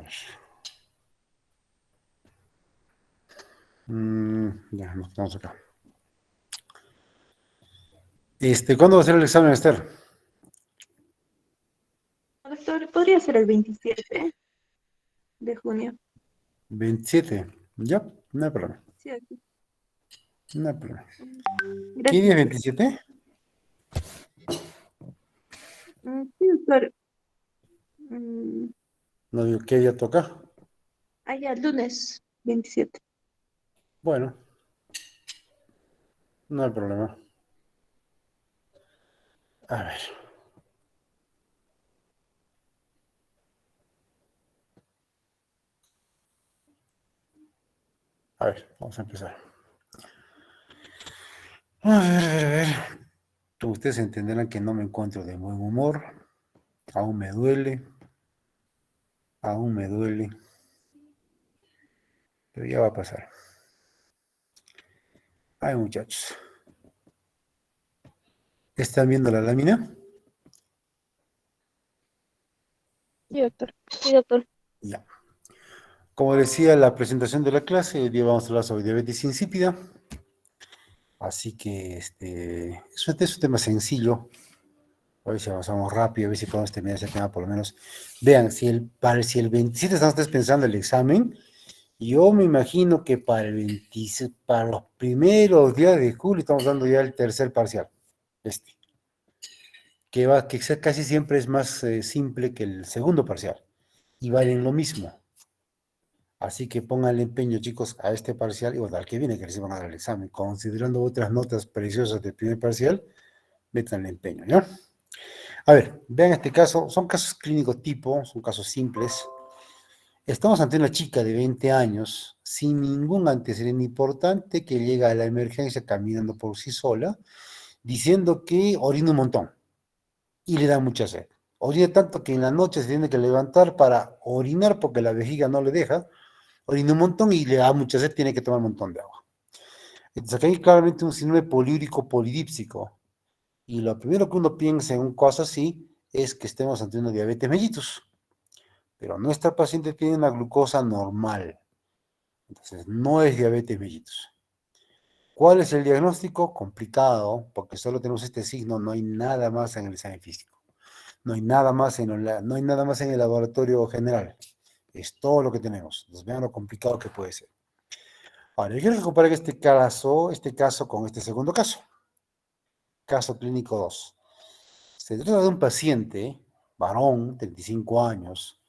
ver. Ya, nos quedamos acá. ¿Cuándo va a ser el examen, Esther? Doctor, podría ser el 27 de junio. 27. Ya, no hay problema. Sí, aquí. No hay problema. ¿Qué día Gracias. es 27? Sí, doctor. Mm, No digo qué día toca. ya, lunes 27. Bueno, no hay problema. A ver. A ver, vamos a empezar. A ver. Ustedes entenderán que no me encuentro de buen humor. Aún me duele. Aún me duele. Pero ya va a pasar. Ay, muchachos. ¿Están viendo la lámina? Sí, doctor. Sí, doctor. Ya. Como decía la presentación de la clase, hoy día vamos a hablar sobre diabetes insípida. Así que es un tema sencillo. A ver si avanzamos rápido, a ver si podemos terminar ese tema por lo menos. Vean, si el 27 están ustedes pensando el examen, yo me imagino que para el 26, para los primeros días de julio estamos dando ya el tercer parcial. Este, casi siempre es más simple que el segundo parcial. Y valen lo mismo. Así que pongan empeño, chicos, a este parcial y bueno, al que viene que les van a dar el examen. Considerando otras notas preciosas del primer parcial, metan el empeño, ¿ya? A ver, vean este caso. Son casos clínicos tipo, son casos simples. Estamos ante una chica de 20 años sin ningún antecedente importante que llega a la emergencia caminando por sí sola, diciendo que orina un montón y le da mucha sed. Orina tanto que en la noche se tiene que levantar para orinar porque la vejiga no le deja. Orina un montón y le da mucha sed, tiene que tomar un montón de agua. Entonces aquí hay claramente un síndrome poliúrico polidípsico. Y lo primero que uno piensa en un caso así es que estemos ante una diabetes mellitus. Pero nuestra paciente tiene una glucosa normal. Entonces no es diabetes mellitus. ¿Cuál es el diagnóstico? Complicado, porque solo tenemos este signo, no hay nada más en el examen físico. No hay nada más en el laboratorio general. Es todo lo que tenemos. Entonces vean lo complicado que puede ser. Ahora, yo quiero comparar este caso con este segundo caso. Caso clínico 2. Se trata de un paciente, varón, 35 años,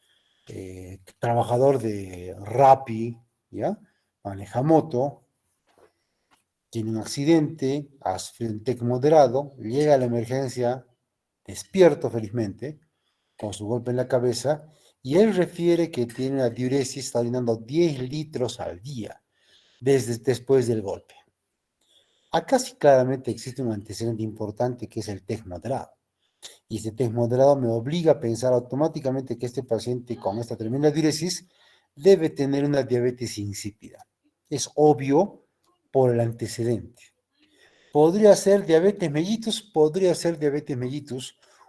trabajador de Rappi, ¿ya? Maneja moto, tiene un accidente, hace un TEC moderado, llega a la emergencia despierto felizmente, con su golpe en la cabeza, y él refiere que tiene una diuresis, está orinando 10 litros al día después del golpe. Acá sí claramente existe un antecedente importante que es el TEC moderado. Y este test moderado me obliga a pensar automáticamente que este paciente con esta tremenda diuresis debe tener una diabetes insípida. Es obvio por el antecedente. Podría ser diabetes mellitus,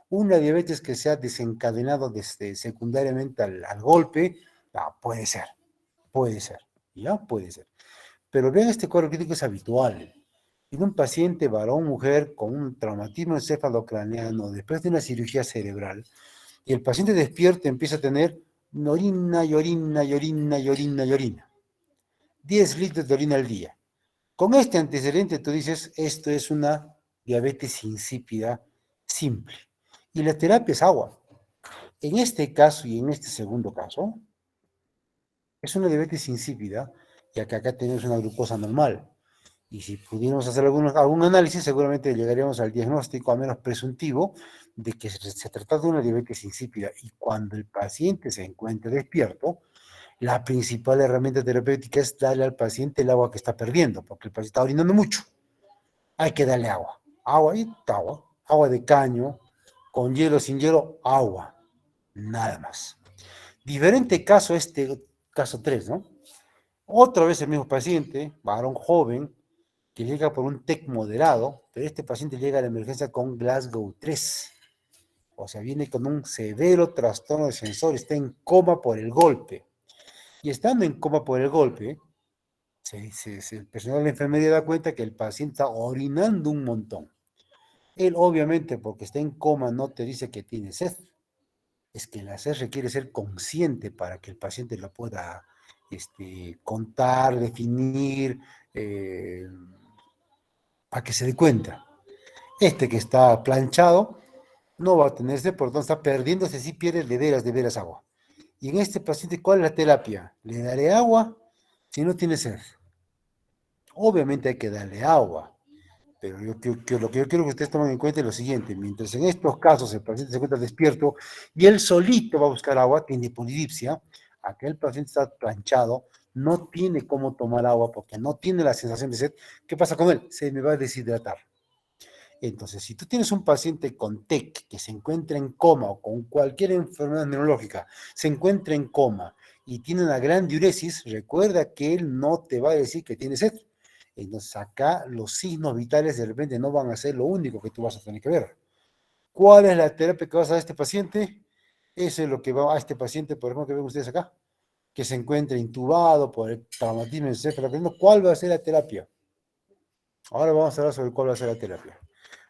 una diabetes que se ha desencadenado desde secundariamente al golpe, puede ser, ya puede ser. Pero vean este cuadro clínico es habitual. En un paciente varón mujer con un traumatismo encefalocraneano después de una cirugía cerebral, y el paciente despierto empieza a tener orina y orina y orina y orina y orina. 10 litros de orina al día. Con este antecedente tú dices, esto es una diabetes insípida simple. Y la terapia es agua. En este caso y en este segundo caso, es una diabetes insípida, ya que acá tenemos una glucosa normal. Y si pudiéramos hacer algún análisis, seguramente llegaríamos al diagnóstico, al menos presuntivo, de que se trata de una diabetes insípida. Y cuando el paciente se encuentra despierto, la principal herramienta terapéutica es darle al paciente el agua que está perdiendo, porque el paciente está orinando mucho. Hay que darle agua. Agua y agua. Agua de caño, con hielo, sin hielo, agua. Nada más. Diferente caso caso 3, ¿no? Otra vez el mismo paciente, varón joven, que llega por un TEC moderado, pero este paciente llega a la emergencia con Glasgow 3. O sea, viene con un severo trastorno de sensor, está en coma por el golpe. Y estando en coma por el golpe, el personal de la enfermería da cuenta que el paciente está orinando un montón. Él, obviamente, porque está en coma, no te dice que tiene sed. Es que la sed requiere ser consciente para que el paciente lo pueda contar, definir, para que se dé cuenta. Este que está planchado no va a tener sed, por lo tanto está perdiéndose, si pierde de veras agua. Y en este paciente, ¿cuál es la terapia? ¿Le daré agua si no tiene sed? Obviamente hay que darle agua, pero lo que yo quiero que ustedes tomen en cuenta es lo siguiente: mientras en estos casos el paciente se encuentra despierto y él solito va a buscar agua, tiene polidipsia, aquel paciente está planchado, no tiene cómo tomar agua porque no tiene la sensación de sed. ¿Qué pasa con él? Se me va a deshidratar. Entonces, si tú tienes un paciente con TEC que se encuentra en coma o con cualquier enfermedad neurológica, se encuentra en coma y tiene una gran diuresis, recuerda que él no te va a decir que tiene sed. Entonces, acá los signos vitales de repente no van a ser lo único que tú vas a tener que ver. ¿Cuál es la terapia que vas a dar a este paciente? Eso es lo que va a este paciente, por ejemplo, que ven ustedes acá, que se encuentra intubado por el traumatismo encefalocraniano. ¿Cuál va a ser la terapia? Ahora vamos a hablar sobre cuál va a ser la terapia.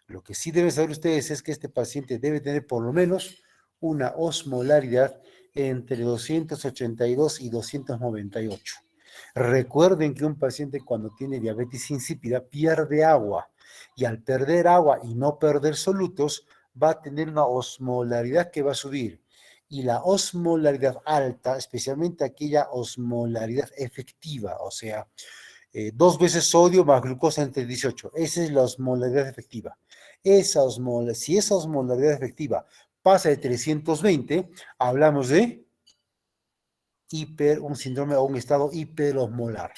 Lo que sí deben saber ustedes es que este paciente debe tener por lo menos una osmolaridad entre 282 y 298. Recuerden que un paciente cuando tiene diabetes insípida pierde agua, y al perder agua y no perder solutos va a tener una osmolaridad que va a subir. Y la osmolaridad alta, especialmente aquella osmolaridad efectiva, o sea, 2 veces sodio más glucosa entre 18. Esa es la osmolaridad efectiva. Si esa osmolaridad efectiva pasa de 320, hablamos de un síndrome o un estado hiperosmolar.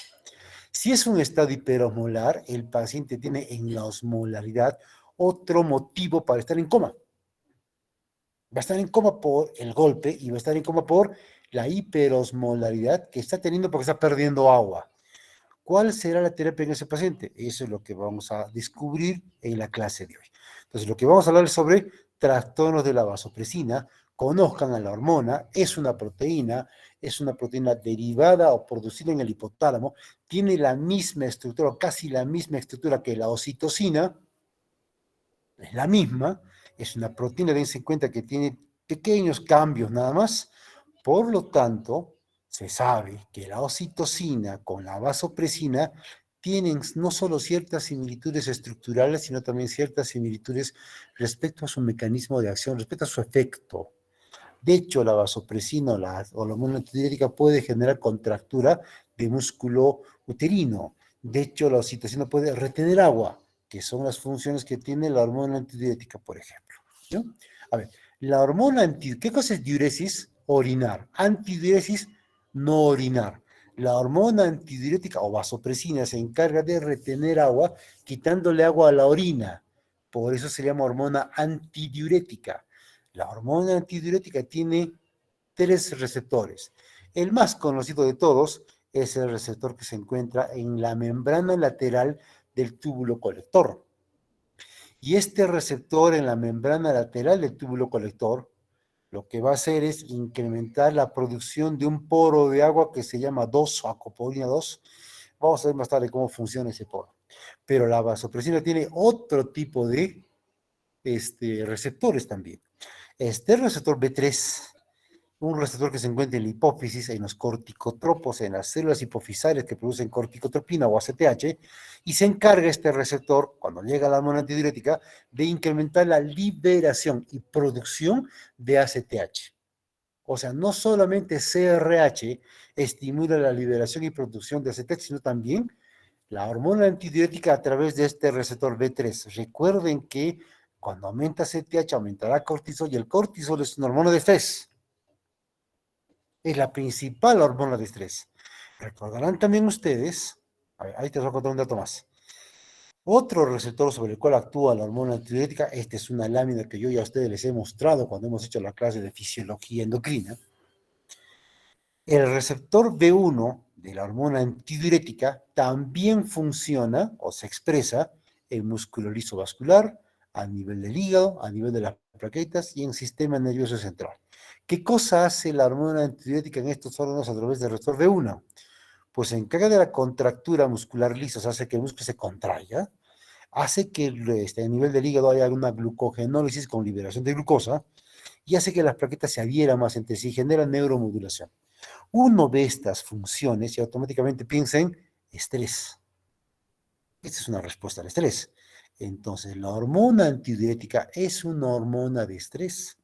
Si es un estado hiperosmolar, el paciente tiene en la osmolaridad otro motivo para estar en coma. Va a estar en coma por el golpe y va a estar en coma por la hiperosmolaridad que está teniendo porque está perdiendo agua. ¿Cuál será la terapia en ese paciente? Eso es lo que vamos a descubrir en la clase de hoy. Entonces, lo que vamos a hablar es sobre trastornos de la vasopresina. Conozcan a la hormona, es una proteína derivada o producida en el hipotálamo, tiene la misma estructura, casi la misma estructura que la oxitocina, es la misma, es una proteína, dense en cuenta que tiene pequeños cambios nada más. Por lo tanto, se sabe que la oxitocina con la vasopresina tienen no solo ciertas similitudes estructurales, sino también ciertas similitudes respecto a su mecanismo de acción, respecto a su efecto. De hecho, la vasopresina o la hormona antidiurética puede generar contractura de músculo uterino. De hecho, la oxitocina puede retener agua, que son las funciones que tiene la hormona antidiurética, por ejemplo, ¿no? A ver, ¿qué cosa es diuresis? Orinar. Antidiuresis, no orinar. La hormona antidiurética o vasopresina se encarga de retener agua, quitándole agua a la orina. Por eso se llama hormona antidiurética. La hormona antidiurética tiene 3 receptores. El más conocido de todos es el receptor que se encuentra en la membrana lateral del túbulo colector. Y este receptor en la membrana lateral del túbulo colector lo que va a hacer es incrementar la producción de un poro de agua que se llama 2 o acopolina 2. Vamos a ver más tarde cómo funciona ese poro. Pero la vasopresina tiene otro tipo de receptores también. Este receptor B3, un receptor que se encuentra en la hipófisis, en los corticotropos, en las células hipofisales que producen corticotropina o ACTH, y se encarga este receptor, cuando llega a la hormona antidiurética, de incrementar la liberación y producción de ACTH. O sea, no solamente CRH estimula la liberación y producción de ACTH, sino también la hormona antidiurética a través de este receptor B3. Recuerden que cuando aumenta CTH, aumentará cortisol, y el cortisol es una hormona de estrés. Es la principal hormona de estrés. Recordarán también ustedes, ahí te voy a contar un dato más. Otro receptor sobre el cual actúa la hormona antidiurética, esta es una lámina que yo ya a ustedes les he mostrado cuando hemos hecho la clase de fisiología endocrina. El receptor B1 de la hormona antidiurética también funciona o se expresa en músculo liso vascular, a nivel del hígado, a nivel de las plaquetas y en sistema nervioso central. ¿Qué cosa hace la hormona antidiurética en estos órganos a través del receptor B1? Pues se encarga de la contractura muscular lisa, o sea, hace que el músculo se contraiga, hace que a nivel del hígado haya una glucogenólisis con liberación de glucosa y hace que las plaquetas se adhieran más entre sí y genera neuromodulación. Uno ve estas funciones y automáticamente piensa en estrés. Esta es una respuesta al estrés. Entonces, la hormona antidiurética es una hormona de estrés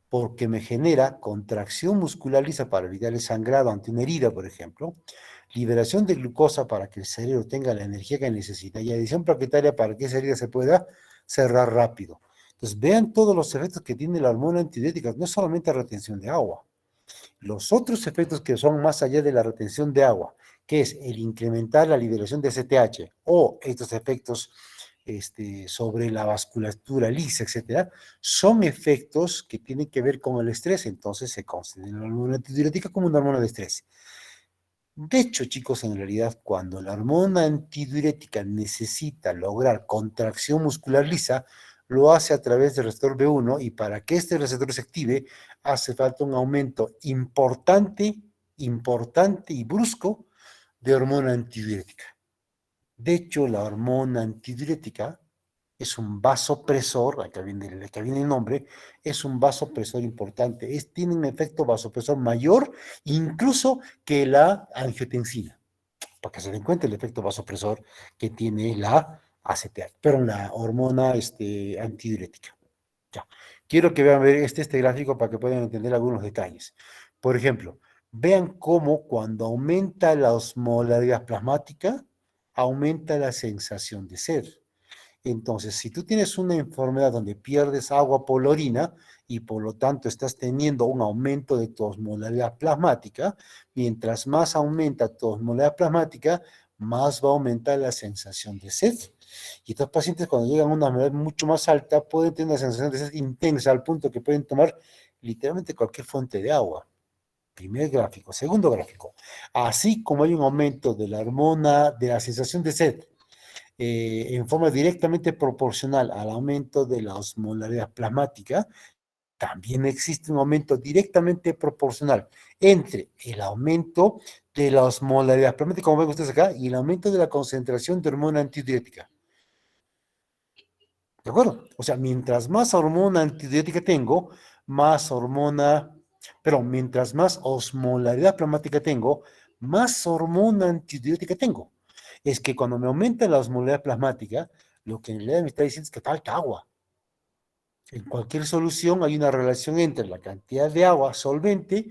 porque me genera contracción muscular lisa para evitar el sangrado ante una herida, por ejemplo, liberación de glucosa para que el cerebro tenga la energía que necesita y adición plaquetaria para que esa herida se pueda cerrar rápido. Entonces, vean todos los efectos que tiene la hormona antidiurética, no solamente retención de agua. Los otros efectos que son más allá de la retención de agua, que es el incrementar la liberación de CTH o estos efectos sobre la vasculatura lisa, etcétera, son efectos que tienen que ver con el estrés, entonces se considera la hormona antidiurética como una hormona de estrés. De hecho, chicos, en realidad, cuando la hormona antidiurética necesita lograr contracción muscular lisa, lo hace a través del receptor B1 y para que este receptor se active, hace falta un aumento importante y brusco de hormona antidiurética. De hecho, la hormona antidiurética es un vasopresor, acá viene el nombre, es un vasopresor importante, tiene un efecto vasopresor mayor incluso que la angiotensina, para que se den cuenta el efecto vasopresor que tiene la ACTH, pero la hormona antidiurética. Ya. Quiero que vean este gráfico para que puedan entender algunos detalles. Por ejemplo, vean cómo cuando aumenta la osmolaridad plasmática, aumenta la sensación de sed. Entonces, si tú tienes una enfermedad donde pierdes agua por la orina y por lo tanto estás teniendo un aumento de tu osmolaridad plasmática, mientras más aumenta tu osmolaridad plasmática, más va a aumentar la sensación de sed. Y estos pacientes cuando llegan a una osmolaridad mucho más alta pueden tener una sensación de sed intensa al punto que pueden tomar literalmente cualquier fuente de agua. Primer gráfico. Segundo gráfico. Así como hay un aumento de la hormona de la sensación de sed, en forma directamente proporcional al aumento de la osmolaridad plasmática, también existe un aumento directamente proporcional entre el aumento de la osmolaridad plasmática, como ven ustedes acá, y el aumento de la concentración de hormona antidiurética. ¿De acuerdo? O sea, mientras más hormona antidiurética tengo, mientras más osmolaridad plasmática tengo, más hormona antidiurética tengo. Es que cuando me aumenta la osmolaridad plasmática, lo que en realidad me está diciendo es que falta agua. En cualquier solución hay una relación entre la cantidad de agua solvente,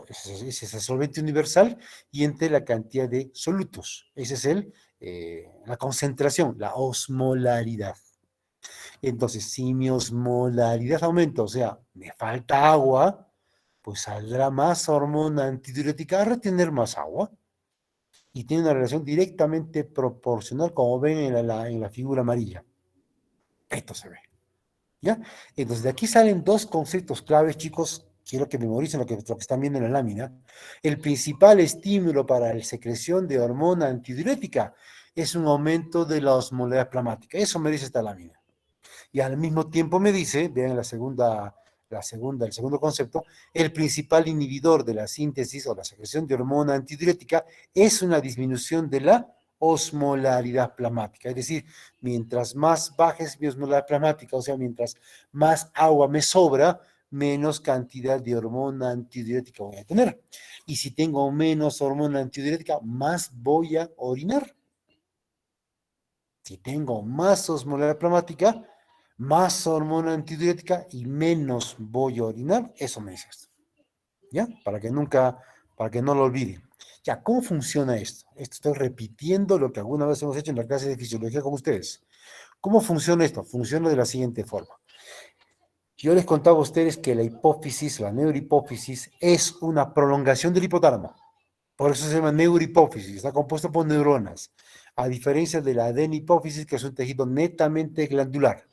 ese es el solvente universal, y entre la cantidad de solutos. Esa es la concentración, la osmolaridad. Entonces, si mi osmolaridad aumenta, o sea, me falta agua, pues saldrá más hormona antidiurética a retener más agua. Y tiene una relación directamente proporcional, como ven en la figura amarilla. Esto se ve. ¿Ya? Entonces, de aquí salen dos conceptos claves, chicos. Quiero que memoricen lo que están viendo en la lámina. El principal estímulo para la secreción de hormona antidiurética es un aumento de la osmolaridad plasmática. Eso me dice esta lámina. Y al mismo tiempo me dice, vean el segundo concepto, el principal inhibidor de la síntesis o la secreción de hormona antidiurética es una disminución de la osmolaridad plasmática. Es decir, mientras más bajes mi osmolaridad plasmática, o sea, mientras más agua me sobra, menos cantidad de hormona antidiurética voy a tener. Y si tengo menos hormona antidiurética, más voy a orinar. Si tengo más osmolaridad plasmática, más hormona antidiurética y menos voy a orinar. Eso me dice esto. ¿Ya? Para que no lo olviden. Ya, ¿cómo funciona esto? Estoy repitiendo lo que alguna vez hemos hecho en la clase de fisiología con ustedes. ¿Cómo funciona esto? Funciona de la siguiente forma. Yo les contaba a ustedes que la hipófisis, la neurohipófisis, es una prolongación del hipotálamo. Por eso se llama neurohipófisis, está compuesto por neuronas, a diferencia de la adenihipófisis, que es un tejido netamente glandular.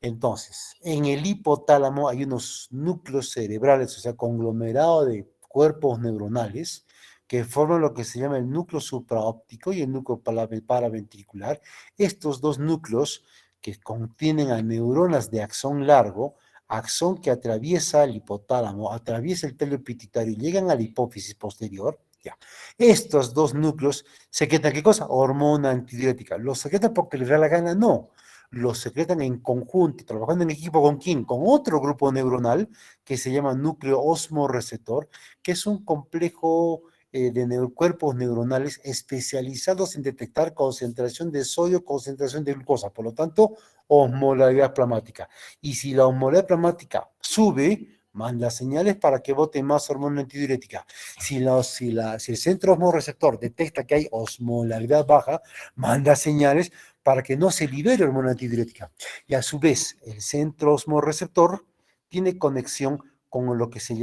Entonces, en el hipotálamo hay unos núcleos cerebrales, o sea, conglomerado de cuerpos neuronales, que forman lo que se llama el núcleo supraóptico y el núcleo paraventricular. Estos dos núcleos que contienen a neuronas de axón largo, axón que atraviesa el hipotálamo, atraviesa el tallo pituitario y llegan a la hipófisis posterior. Ya. Estos dos núcleos secretan, ¿qué cosa? Hormona antidiurética. ¿Los secretan porque les da la gana? No. Los secretan en conjunto, trabajando en equipo con quién? Con otro grupo neuronal que se llama núcleo osmoreceptor, que es un complejo de cuerpos neuronales especializados en detectar concentración de sodio, concentración de glucosa, por lo tanto, osmolaridad plasmática. Y si la osmolaridad plasmática sube, manda señales para que bote más hormona antidiurética. Si el centro osmorreceptor detecta que hay osmolaridad baja, manda señales para que no se libere hormona antidiurética. Y a su vez, el centro osmorreceptor tiene conexión con lo que se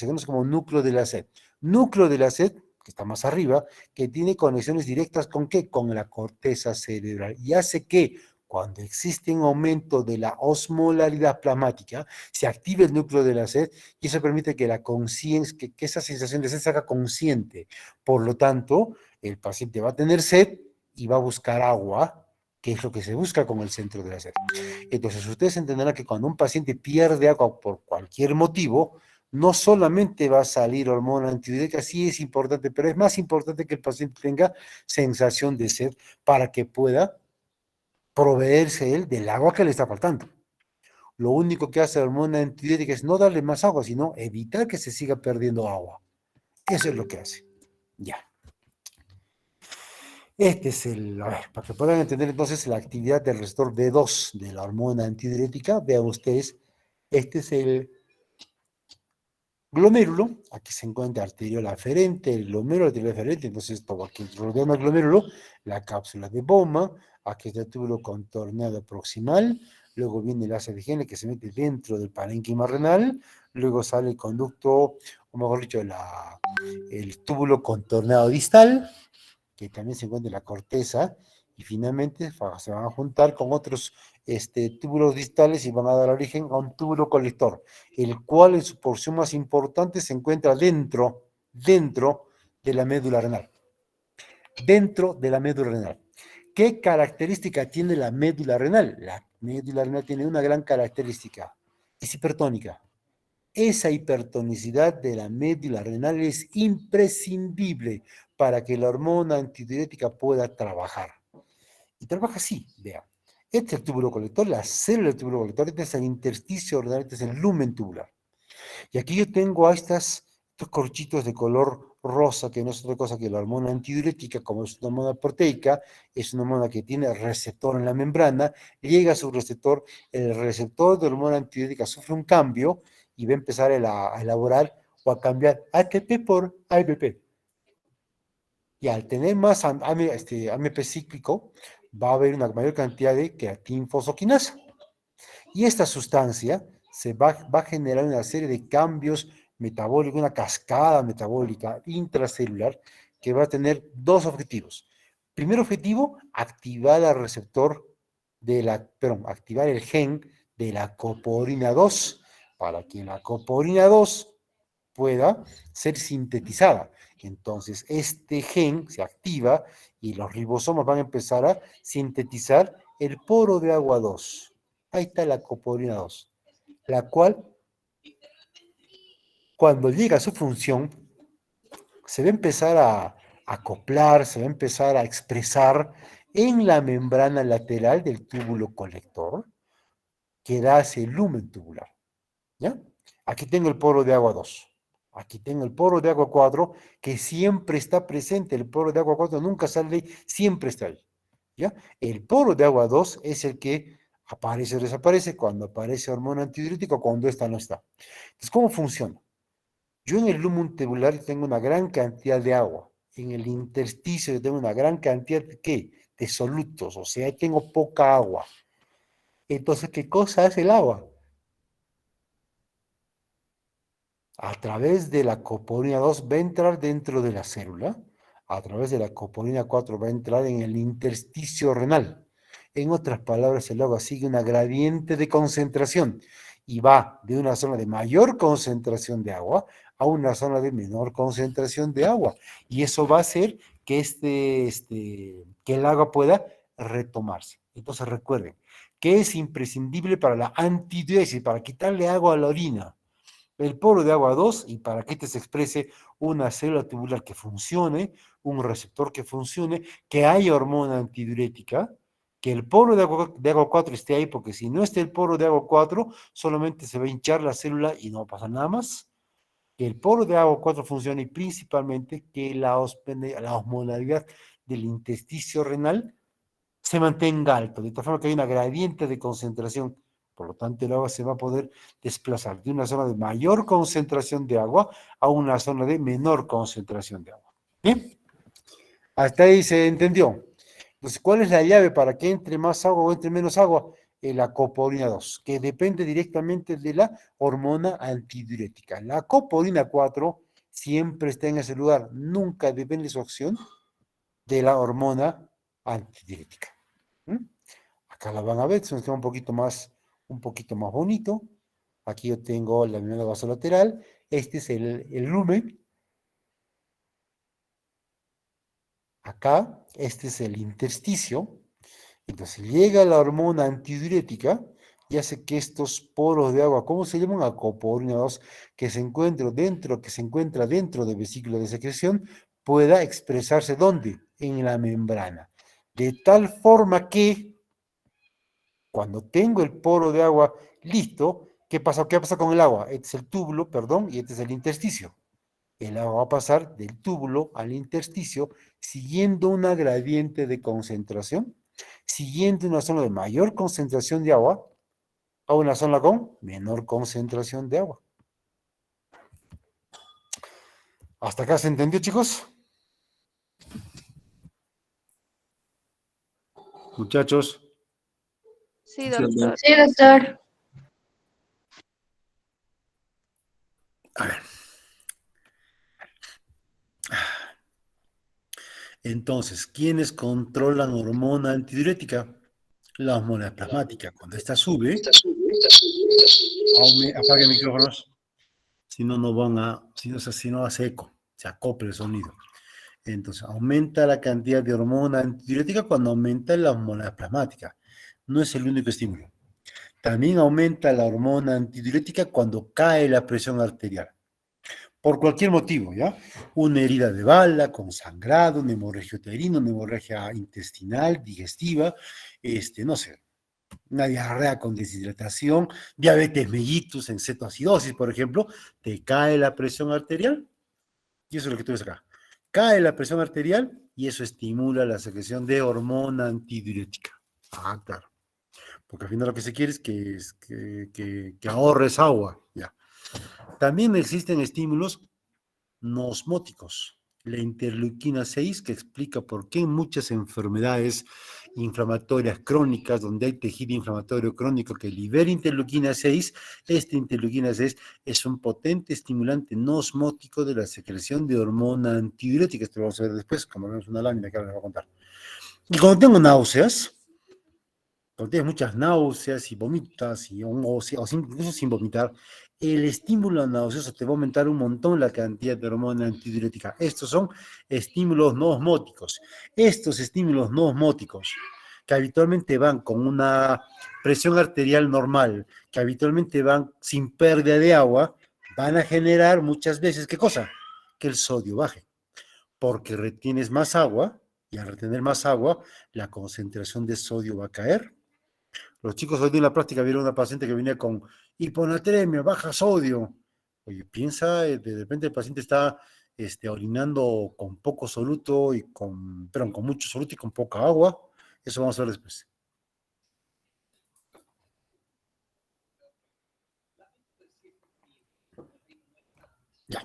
conoce como núcleo de la sed. Núcleo de la sed, que está más arriba, que tiene conexiones directas ¿con qué? Con la corteza cerebral. Y hace que cuando existe un aumento de la osmolaridad plasmática, se active el núcleo de la sed y eso permite que la conciencia, que esa sensación de sed se haga consciente. Por lo tanto, el paciente va a tener sed y va a buscar agua, que es lo que se busca con el centro de la sed. Entonces, ustedes entenderán que cuando un paciente pierde agua por cualquier motivo, no solamente va a salir hormona antidiurética, sí es importante, pero es más importante que el paciente tenga sensación de sed para que pueda proveerse él del agua que le está faltando. Lo único que hace la hormona antidiurética es no darle más agua, sino evitar que se siga perdiendo agua. Eso es lo que hace. Ya. Este es a ver, para que puedan entender entonces la actividad del receptor B2 de la hormona antidiurética, vean ustedes, este es el glomérulo, aquí se encuentra arteriola aferente, el glomérulo arteriola aferente, entonces todo aquí rodeando el glomérulo, la cápsula de Bowman, aquí está el túbulo contorneado proximal, luego viene el asa de Henle que se mete dentro del parénquima renal, luego sale el conducto, o mejor dicho, el túbulo contorneado distal, que también se encuentra en la corteza, y finalmente se van a juntar con otros túbulos distales y van a dar origen a un túbulo colector, el cual en su porción más importante se encuentra dentro de la médula renal. Dentro de la médula renal. ¿Qué característica tiene la médula renal? La médula renal tiene una gran característica, es hipertónica. Esa hipertonicidad de la médula renal es imprescindible para que la hormona antidiurética pueda trabajar. Y trabaja así, vea. Este es el túbulo colector, la célula del túbulo colector, este es el intersticio renal, este es el lumen tubular. Y aquí yo tengo a estos corchitos de color rosa, que no es otra cosa que la hormona antidiurética, como es una hormona proteica, es una hormona que tiene receptor en la membrana, llega a su receptor, el receptor de hormona antidiurética sufre un cambio y va a empezar a elaborar o a cambiar ATP por AMP. Y al tener más AMP cíclico, va a haber una mayor cantidad de creatinfosfoquinasa. Y esta sustancia se va a generar una serie de cambios metabólicos, una cascada metabólica intracelular que va a tener dos objetivos. Primer objetivo, activar el receptor activar el gen de la coporina 2 para que la coporina 2 pueda ser sintetizada. Entonces, este gen se activa y los ribosomas van a empezar a sintetizar el poro de agua 2. Ahí está la coporina 2, la cual, cuando llega a su función, se va a empezar a acoplar, se va a empezar a expresar en la membrana lateral del túbulo colector, que da ese lumen tubular. ¿Ya? Aquí tengo el poro de agua 2. Aquí tengo el poro de agua 4, que siempre está presente. El poro de agua 4 nunca sale, siempre está ahí. ¿Ya? El poro de agua 2 es el que aparece o desaparece cuando aparece hormona antidiurética o cuando esta no está. Entonces, ¿cómo funciona? Yo en el lumen tubular tengo una gran cantidad de agua. En el intersticio tengo una gran cantidad de, ¿qué? De solutos, o sea, tengo poca agua. Entonces, ¿qué cosa hace el agua? A través de la coporina 2 va a entrar dentro de la célula, a través de la coporina 4 va a entrar en el intersticio renal. En otras palabras, el agua sigue una gradiente de concentración y va de una zona de mayor concentración de agua a una zona de menor concentración de agua. Y eso va a hacer que, que el agua pueda retomarse. Entonces recuerden, que es imprescindible para la antidiuresis, para quitarle agua a la orina. El poro de agua 2, y para que se exprese una célula tubular que funcione, un receptor que funcione, que haya hormona antidiurética, que el poro de agua 4 esté ahí, porque si no está el poro de agua 4, solamente se va a hinchar la célula y no pasa nada más. Que el poro de agua 4 funcione y principalmente que la osmolaridad del intersticio renal se mantenga alto, de tal forma que hay una gradiente de concentración. Por lo tanto, el agua se va a poder desplazar de una zona de mayor concentración de agua a una zona de menor concentración de agua. ¿Bien? Hasta ahí se entendió. Entonces, ¿cuál es la llave para que entre más agua o entre menos agua? La copaurina 2, que depende directamente de la hormona antidiurética. La copaurina 4 siempre está en ese lugar, nunca depende su acción de la hormona antidiurética. ¿Mm? Acá la van a ver, se nos queda un poquito más bonito. Aquí yo tengo la membrana basolateral. Este es el lumen. Acá, este es el intersticio. Entonces llega la hormona antidiurética y hace que estos poros de agua, ¿cómo se llaman? Acoporina 2, que se encuentra dentro del vesículo de secreción, pueda expresarse ¿dónde? En la membrana. De tal forma que cuando tengo el poro de agua listo, ¿qué pasa? ¿Qué pasa con el agua? Este es el túbulo, perdón, y este es el intersticio. El agua va a pasar del túbulo al intersticio siguiendo una gradiente de concentración, siguiendo una zona de mayor concentración de agua a una zona con menor concentración de agua. ¿Hasta acá se entendió, chicos? Muchachos. Sí, doctor. Sí, doctor. A ver. Entonces, ¿quiénes controlan hormona antidiurética? La hormona plasmática. Cuando esta sube, apague micrófonos. Si no, si no hace eco, se acopla el sonido. Entonces, aumenta la cantidad de hormona antidiurética cuando aumenta la hormona plasmática. No es el único estímulo. También aumenta la hormona antidiurética cuando cae la presión arterial. Por cualquier motivo, ¿ya? Una herida de bala, con sangrado, una hemorragia uterina, una hemorragia intestinal, digestiva, no sé, una diarrea con deshidratación, diabetes mellitus en cetoacidosis, por ejemplo, te cae la presión arterial, y eso es lo que tú ves acá. Cae la presión arterial y eso estimula la secreción de hormona antidiurética. Ah, claro. Porque al final lo que se quiere es que ahorres agua, ya. También existen estímulos no osmóticos. La interleuquina 6, que explica por qué en muchas enfermedades inflamatorias crónicas, donde hay tejido inflamatorio crónico que libera interleuquina 6, esta interleuquina 6 es un potente estimulante no osmótico de la secreción de hormona antidiurética. Esto lo vamos a ver después, como vemos una lámina que ahora les voy a contar. Y cuando tengo náuseas, cuando tienes muchas náuseas y vomitas, incluso sin vomitar, el estímulo nauseoso te va a aumentar un montón la cantidad de hormona antidiurética. Estos son estímulos no osmóticos. Estos estímulos no osmóticos, que habitualmente van con una presión arterial normal, que habitualmente van sin pérdida de agua, van a generar muchas veces, ¿qué cosa? Que el sodio baje, porque retienes más agua, y al retener más agua, la concentración de sodio va a caer. Los chicos hoy día en la práctica vieron una paciente que venía con hiponatremia, baja sodio. Oye, piensa, de repente el paciente está orinando con poco soluto perdón, con mucho soluto y con poca agua. Eso vamos a ver después. Ya.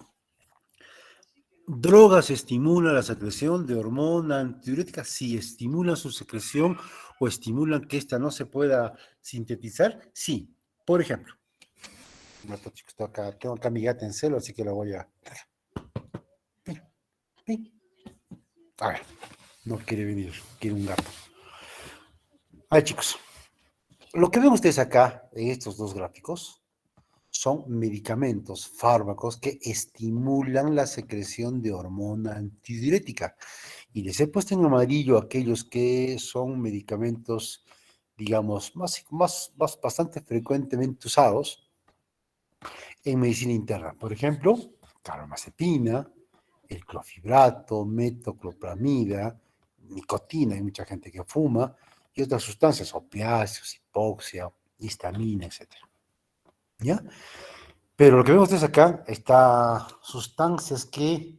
¿Drogas estimulan la secreción de hormona antidiurética? Sí, estimulan su secreción o estimulan que ésta no se pueda sintetizar. Sí, por ejemplo. Chicos, tengo acá mi gata en celo, así que la voy a... A ver, no quiere venir, quiere un gato. A ver, chicos, lo que ven ustedes acá en estos dos gráficos son medicamentos, fármacos que estimulan la secreción de hormona antidiurética. Y les he puesto en amarillo aquellos que son medicamentos digamos, bastante frecuentemente usados en medicina interna. Por ejemplo, carbamazepina, el clofhidrato, metoclopramida, nicotina, hay mucha gente que fuma, y otras sustancias, opiáceos, hipoxia, histamina, etcétera. ¿Ya? Pero lo que vemos es acá, está sustancias que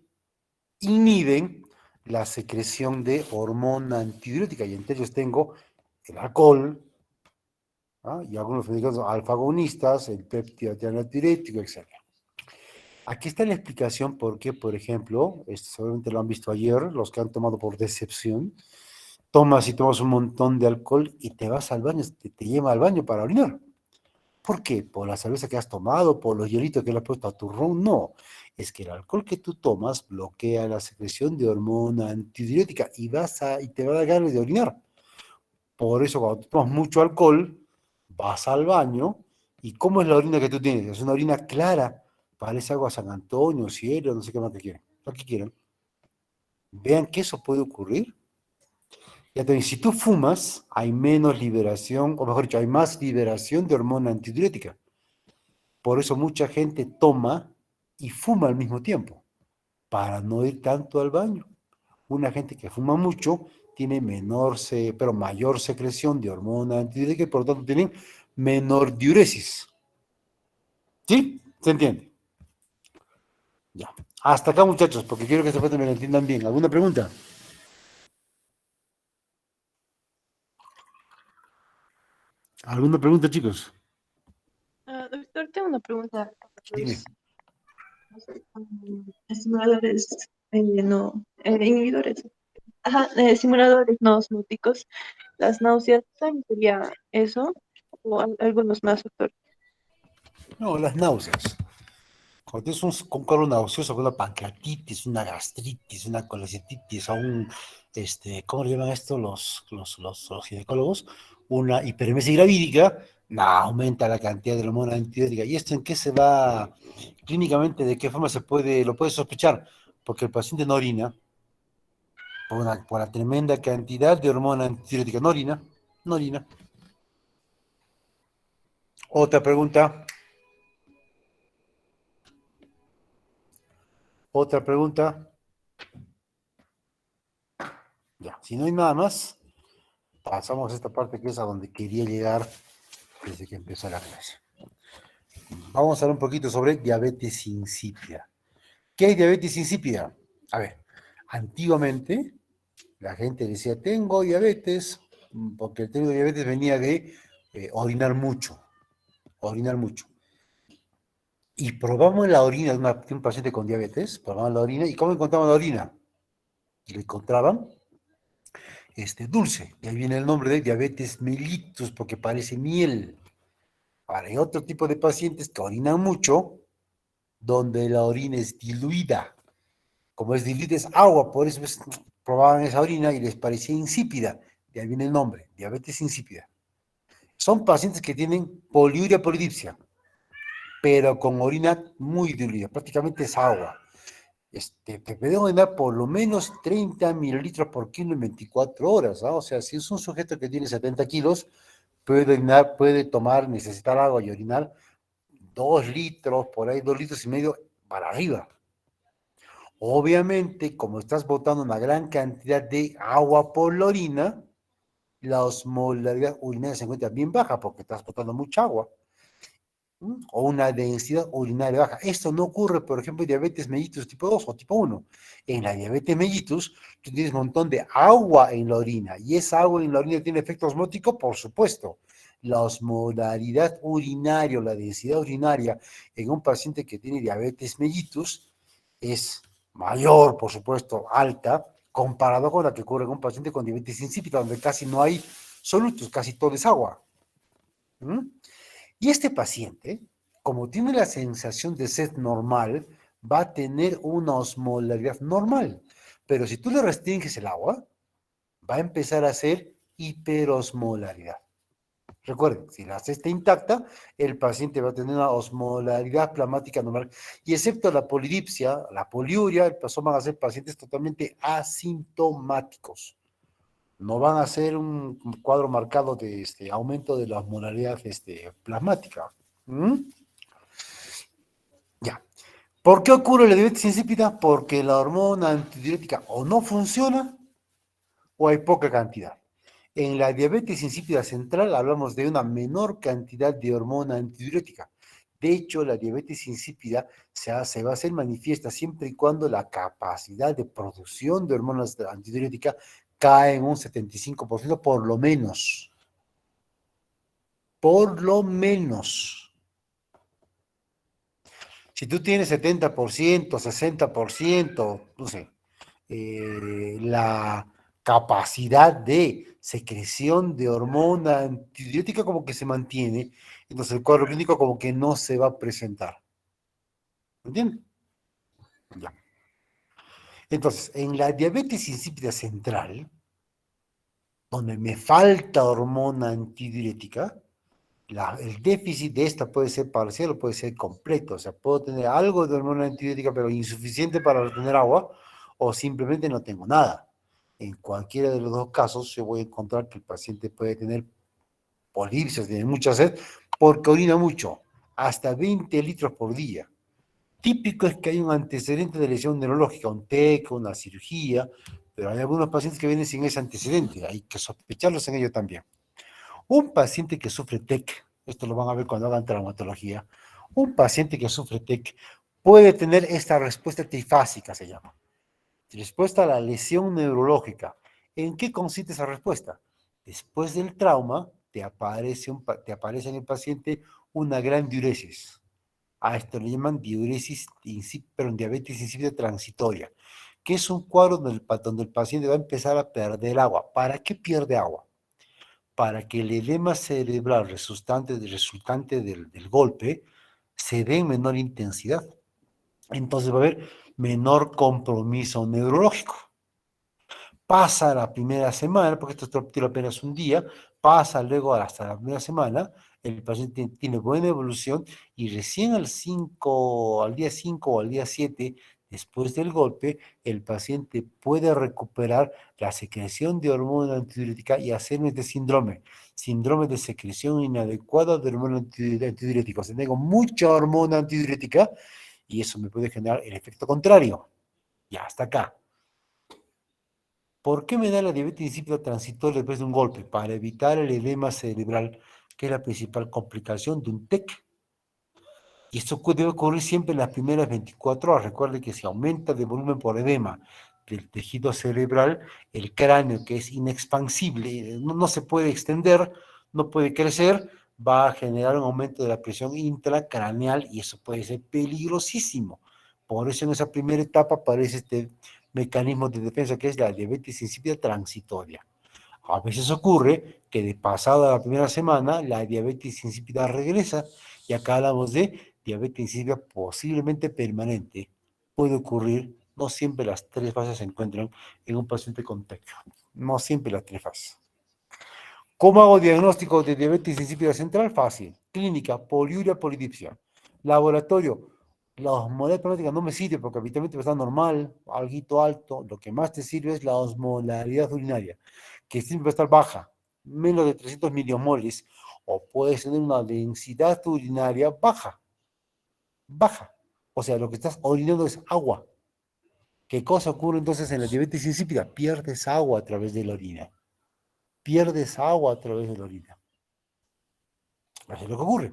inhiben la secreción de hormona antidiurética, y entre ellos tengo el alcohol, ¿ah? Y algunos medicamentos alfa-agonistas, el péptido antidiurético, etc. Aquí está la explicación por qué, por ejemplo, seguramente lo han visto ayer, los que han tomado por decepción, tomas un montón de alcohol y te vas al baño, te lleva al baño para orinar. ¿Por qué? ¿Por la cerveza que has tomado? ¿Por los hielitos que le has puesto a tu ron? No, es que el alcohol que tú tomas bloquea la secreción de hormona antidiurética y te va a dar ganas de orinar. Por eso cuando tú tomas mucho alcohol, vas al baño y ¿cómo es la orina que tú tienes? Es una orina clara, parece agua San Antonio, cielo, no sé qué más que quieren, lo que quieran. Vean que eso puede ocurrir. Ya te digo, si tú fumas, hay menos liberación, o mejor dicho, hay más liberación de hormona antidiurética. Por eso mucha gente toma y fuma al mismo tiempo, para no ir tanto al baño. Una gente que fuma mucho tiene pero mayor secreción de hormona antidiurética y por lo tanto tienen menor diuresis. ¿Sí? ¿Se entiende? Ya. Hasta acá, muchachos, porque quiero que esta parte me la entiendan bien. ¿Alguna pregunta? ¿Alguna pregunta, chicos? Doctor, tengo una pregunta. Dime. Simuladores, no, inhibidores. Ajá, simuladores no osmóticos. Las náuseas, ¿también sería eso? ¿O algunos más, doctor? No, las náuseas. Cuando tienes un cuadro nauseoso, con una pancreatitis, una gastritis, una colecitis, ¿cómo le llaman esto los ginecólogos? Una hiperemesis gravídica, no, aumenta la cantidad de hormona antidiurética. ¿Y esto en qué se va clínicamente? ¿De qué forma lo puede sospechar? Porque el paciente no orina por la tremenda cantidad de hormona antidiurética. No orina, no orina. Otra pregunta, otra pregunta. Ya, si no hay nada más, pasamos a esta parte que es a donde quería llegar desde que empezó la clase. Vamos a hablar un poquito sobre diabetes insípida. ¿Qué es diabetes insípida? A ver, antiguamente la gente decía, tengo diabetes, porque el término diabetes venía de orinar mucho, orinar mucho. Y probamos la orina de un paciente con diabetes, probamos la orina, ¿y cómo encontraban la orina? Y le encontraban dulce, y ahí viene el nombre de diabetes mellitus, porque parece miel. Ahora, hay otro tipo de pacientes que orinan mucho, donde la orina es diluida. Como es diluida, es agua, por eso probaban esa orina y les parecía insípida. De ahí viene el nombre, diabetes insípida. Son pacientes que tienen poliuria polidipsia, pero con orina muy diluida, prácticamente es agua. Te pueden orinar por lo menos 30 mililitros por kilo en 24 horas, ¿no? O sea, si es un sujeto que tiene 70 kilos, necesitar agua y orinar 2 litros, por ahí 2 litros y medio para arriba. Obviamente, como estás botando una gran cantidad de agua por la orina, la osmolaridad urinaria se encuentra bien baja porque estás botando mucha agua. O una densidad urinaria baja. Esto no ocurre, por ejemplo, en diabetes mellitus tipo 2 o tipo 1. En la diabetes mellitus, tú tienes un montón de agua en la orina, y esa agua en la orina tiene efecto osmótico, por supuesto. La osmolaridad urinaria o la densidad urinaria en un paciente que tiene diabetes mellitus es mayor, por supuesto, alta, comparado con la que ocurre en un paciente con diabetes insípida, donde casi no hay solutos, casi todo es agua. ¿Mm? Y este paciente, como tiene la sensación de sed normal, va a tener una osmolaridad normal. Pero si tú le restringes el agua, va a empezar a hacer hiperosmolaridad. Recuerden, si la cesta está intacta, el paciente va a tener una osmolaridad plasmática normal. Y excepto la polidipsia, la poliuria, van a ser pacientes totalmente asintomáticos. No van a hacer un cuadro marcado de aumento de la osmolaridad plasmática. ¿Mm? Ya. ¿Por qué ocurre la diabetes insípida? Porque la hormona antidiurética o no funciona o hay poca cantidad. En la diabetes insípida central hablamos de una menor cantidad de hormona antidiurética. De hecho, la diabetes insípida se va a hacer manifiesta siempre y cuando la capacidad de producción de hormonas antidiurética cae en un 75% por lo menos. Por lo menos. Si tú tienes 70%, 60%, no sé, la capacidad de secreción de hormona antibiótica como que se mantiene, entonces el cuadro clínico como que no se va a presentar. ¿Entiendes? Ya. Entonces, en la diabetes insípida central, donde me falta hormona antidiurética, el déficit de esta puede ser parcial o puede ser completo. O sea, puedo tener algo de hormona antibiótica, pero insuficiente para retener agua, o simplemente no tengo nada. En cualquiera de los dos casos, yo voy a encontrar que el paciente puede tener polipsias, tiene mucha sed, porque orina mucho, hasta 20 litros por día. Típico es que hay un antecedente de lesión neurológica, un TEC, una cirugía, pero hay algunos pacientes que vienen sin ese antecedente, hay que sospecharlos en ello también. Un paciente que sufre TEC, esto lo van a ver cuando hagan traumatología, un paciente que sufre TEC puede tener esta respuesta trifásica, se llama. Respuesta a la lesión neurológica. ¿En qué consiste esa respuesta? Después del trauma, te aparece en el paciente una gran diuresis. A esto le llaman diabetes insípida transitoria, que es un cuadro donde el paciente va a empezar a perder agua. ¿Para qué pierde agua? Para que el edema cerebral resultante del golpe se dé en menor intensidad. Entonces va a haber menor compromiso neurológico. Pasa la primera semana, porque esto tira apenas un día, pasa luego hasta la primera semana, el paciente tiene buena evolución y recién al día 5 o al día 7, después del golpe, el paciente puede recuperar la secreción de hormona antidiurética y hacer este síndrome de secreción inadecuada de hormona antidiurética. O sea, tengo mucha hormona antidiurética y eso me puede generar el efecto contrario. Ya, hasta acá. ¿Por qué me da la diabetes insípida transitoria después de un golpe? Para evitar el edema cerebral, que es la principal complicación de un TEC. Y esto debe ocurrir siempre en las primeras 24 horas. Recuerde que si aumenta de volumen por edema del tejido cerebral, el cráneo, que es inexpansible, no se puede extender, no puede crecer, va a generar un aumento de la presión intracraneal y eso puede ser peligrosísimo. Por eso en esa primera etapa aparece este mecanismo de defensa que es la diabetes insípida transitoria. A veces ocurre que de pasada la primera semana la diabetes insípida regresa y acá hablamos de diabetes insípida posiblemente permanente. Puede ocurrir, no siempre las tres fases se encuentran en un paciente con TEC, no siempre las tres fases. ¿Cómo hago diagnóstico de diabetes insípida central? Fácil. Clínica, poliuria, polidipsia. Laboratorio, la osmolaridad plasmática no me sirve porque habitualmente está normal, algo alto. Lo que más te sirve es la osmolaridad urinaria, que siempre va a estar baja, menos de 300 miliomoles, o puedes tener una densidad urinaria baja, baja. O sea, lo que estás orinando es agua. ¿Qué cosa ocurre entonces en la diabetes insípida? Pierdes agua a través de la orina. Pierdes agua a través de la orina. Eso es lo que ocurre.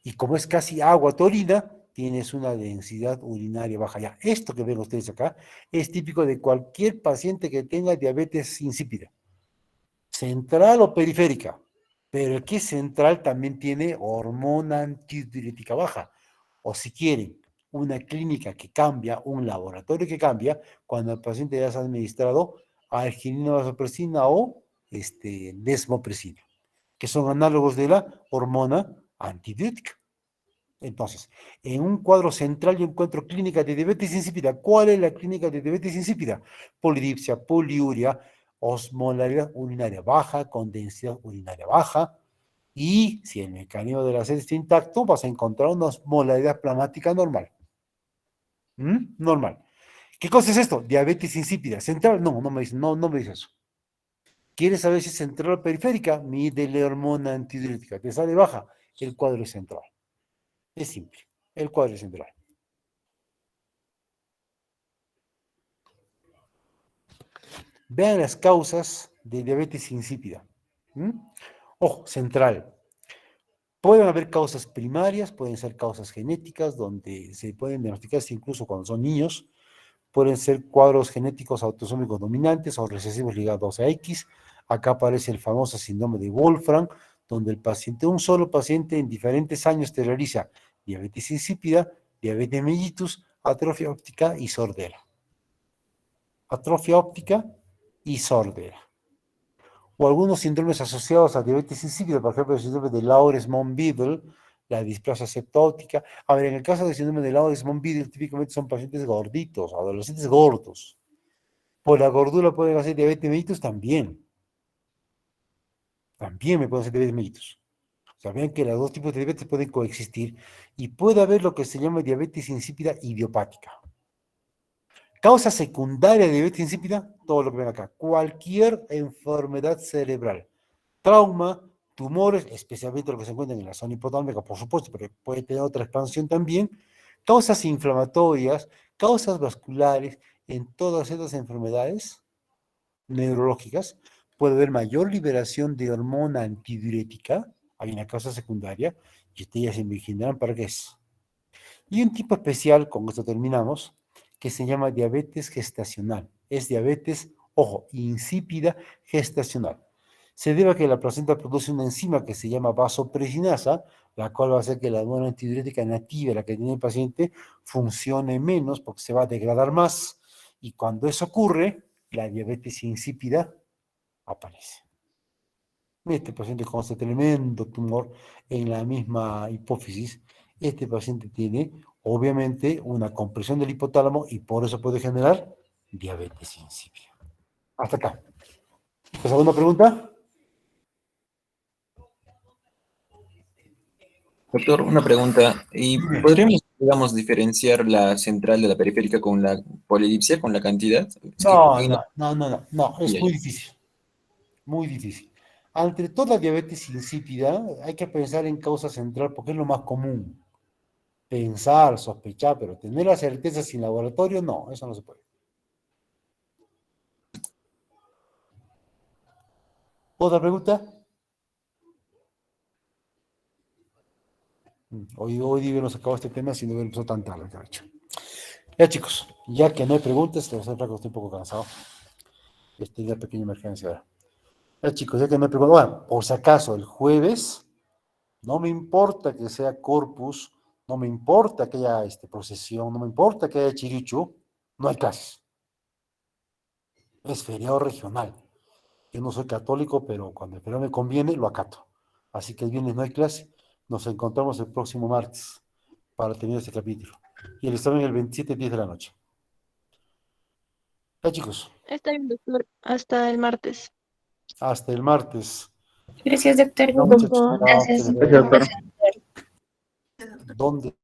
Y como es casi agua tu orina, tienes una densidad urinaria baja. Ya, esto que ven ustedes acá es típico de cualquier paciente que tenga diabetes insípida, central o periférica. Pero el que es central también tiene hormona antidiurética baja. O si quieren, una clínica que cambia, un laboratorio que cambia, cuando el paciente ya se ha administrado arginina vasopresina o desmopresina, que son análogos de la hormona antidiurética. Entonces, en un cuadro central yo encuentro clínica de diabetes insípida. ¿Cuál es la clínica de diabetes insípida? Polidipsia, poliuria, osmolaridad urinaria baja, con densidad urinaria baja, y si el mecanismo de la sed está intacto, vas a encontrar una osmolaridad plasmática normal. Normal. ¿Qué cosa es esto? Diabetes insípida. ¿Central? No, no me dice eso. ¿Quieres saber si es central o periférica? Mide la hormona antidiurética. Te sale baja, el cuadro es central. Es simple, el cuadro es central. Vean las causas de diabetes insípida. ¿Mm? Ojo, central. Pueden haber causas primarias, pueden ser causas genéticas, donde se pueden diagnosticarse incluso cuando son niños. Pueden ser cuadros genéticos autosómicos dominantes o recesivos ligados a X. Acá aparece el famoso síndrome de Wolfram, donde el paciente, un solo paciente en diferentes años te realiza diabetes insípida, diabetes mellitus, atrofia óptica y sordera. Atrofia óptica y sordera. O algunos síndromes asociados a diabetes insípida, por ejemplo, el síndrome de Lawrence-Moon-Biddle, la displasia septóptica. A ver, en el caso del síndrome de Lawrence-Moon-Biddle, típicamente son pacientes gorditos, adolescentes gordos. Por la gordura pueden hacer diabetes mellitus también. También me pueden hacer diabetes mellitus. O sea, vean que los dos tipos de diabetes pueden coexistir y puede haber lo que se llama diabetes insípida idiopática. Causa secundaria de diabetes insípida, todo lo que ven acá. Cualquier enfermedad cerebral. Trauma, tumores, especialmente lo que se encuentran en la zona hipotálamica, por supuesto, pero puede tener otra expansión también. Causas inflamatorias, causas vasculares, en todas estas enfermedades neurológicas puede haber mayor liberación de hormona antidiurética, hay una causa secundaria, y ustedes ya se imaginarán para qué es. Y un tipo especial, con esto terminamos, que se llama diabetes gestacional. Es diabetes, ojo, insípida gestacional. Se debe a que la placenta produce una enzima que se llama vasopresinasa, la cual va a hacer que la hormona antidiurética nativa, la que tiene el paciente, funcione menos porque se va a degradar más. Y cuando eso ocurre, la diabetes insípida aparece. Este paciente con este tremendo tumor en la misma hipófisis, este paciente tiene obviamente una compresión del hipotálamo y por eso puede generar diabetes insípida. Hasta acá. ¿Pues alguna pregunta? Doctor, una pregunta. ¿Y Dime. podríamos, digamos, diferenciar la central de la periférica con la polidipsia, con la cantidad? Es que No, hay una... no, no, no, no, no, es Ya, muy ya. difícil, muy difícil. Ante toda diabetes insípida, hay que pensar en causa central porque es lo más común. Pensar, sospechar, pero tener la certeza sin laboratorio, no, eso no se puede. ¿Otra pregunta? Hoy día nos acabó este tema si no hubiera empezado tan tarde, caracho. Ya chicos, ya que no hay preguntas, te voy a hacer estoy un poco cansado. Estoy una pequeña emergencia ahora. Ya chicos, ya que no hay preguntas, bueno, por si acaso, el jueves, no me importa que sea Corpus, no me importa que haya procesión, no me importa que haya Chirichu, no hay clases. Es feriado regional. Yo no soy católico, pero cuando el feriado me conviene, lo acato. Así que el viernes no hay clase. Nos encontramos el próximo martes para terminar este capítulo. Y el examen el 27, 10 de la noche. Ya chicos, Está bien, doctor. Hasta el martes. hasta el martes. Gracias, doctor. Chao muchachos. Chao, que Gracias. les vaya Gracias, bien. doctor. ¿Dónde?